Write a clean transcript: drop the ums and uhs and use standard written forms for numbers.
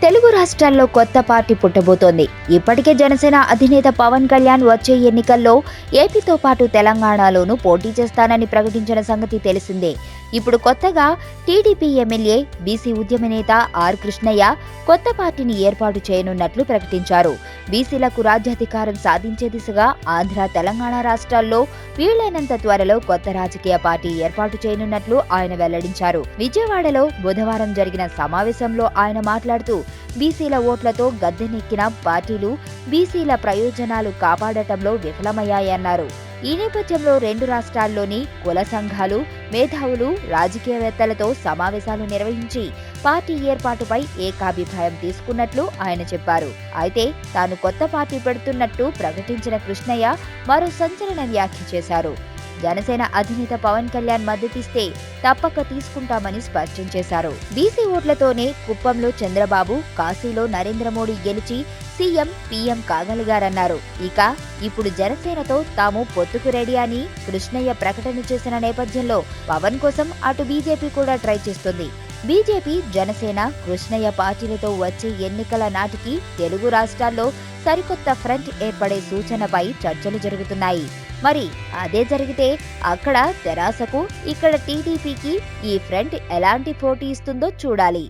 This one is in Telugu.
తెలుగు రాష్ట్రాల్లో కొత్త పార్టీ పుట్టబోతోంది. ఇప్పటికే జనసేన అధినేత పవన్ కళ్యాణ్ వచ్చే ఎన్నికల్లో ఏపీతో పాటు తెలంగాణలోనూ పోటీ చేస్తానని ప్రకటించిన సంగతి తెలిసిందే. ఇప్పుడు కొత్తగా టీడీపీ ఎమ్మెల్యే బీసీ ఉద్యమ నేత ఆర్ కృష్ణయ్య కొత్త పార్టీని ఏర్పాటు చేయనున్నట్లు ప్రకటించారు. బీసీలకు రాజ్యాధికారం సాధించే దిశగా ఆంధ్ర, తెలంగాణ రాష్ట్రాల్లో వీలైనంత త్వరలో కొత్త రాజకీయ పార్టీ ఏర్పాటు చేయనున్నట్లు ఆయన వెల్లడించారు. విజయవాడలో బుధవారం జరిగిన సమావేశంలో ఆయన మాట్లాడుతూ బీసీల ఓట్లతో గద్దెనెక్కిన పార్టీలు బీసీల ప్రయోజనాలు కాపాడటంలో విఫలమయ్యాయన్నారు. ఈ నేపథ్యంలో రెండు రాష్ట్రాల్లోని కుల సంఘాలు, మేధావులు, రాజకీయవేత్తలతో సమావేశాలు నిర్వహించి పార్టీ ఏర్పాటుపై ఏకాభిప్రాయం తీసుకున్నట్లు ఆయన చెప్పారు. అయితే తాను కొత్త పార్టీ పెడుతున్నట్టు ప్రకటించిన కృష్ణయ్య మరో సంచలన వ్యాఖ్య చేశారు. జనసేన అధినేత పవన్ కళ్యాణ్ మద్దతిస్తే తప్పక తీసుకుంటామని స్పష్టం చేశారు. బీసీ ఓట్లతోనే కుప్పంలో చంద్రబాబు, కాశీలో నరేంద్ర మోడీ గెలిచి సీఎం, పీఎం కాగలిగారన్నారు. ఇక ఇప్పుడు జనసేనతో తాము పొత్తుకు రెడీ అని కృష్ణయ్య ప్రకటన చేసిన నేపథ్యంలో పవన్ కోసం అటు బీజేపీ కూడా ట్రై చేస్తుంది. బీజేపీ, జనసేన, కృష్ణయ్య పార్టీలతో వచ్చే ఎన్నికల నాటికి తెలుగు రాష్ట్రాల్లో సరికొత్త ఫ్రంట్ ఏర్పడే సూచనపై చర్చలు జరుగుతున్నాయి. మరి అదే జరిగితే అక్కడ తెరాసకు, ఇక్కడ టీడీపీకి ఈ ఫ్రంట్ ఎలాంటి పోటీ ఇస్తుందో చూడాలి.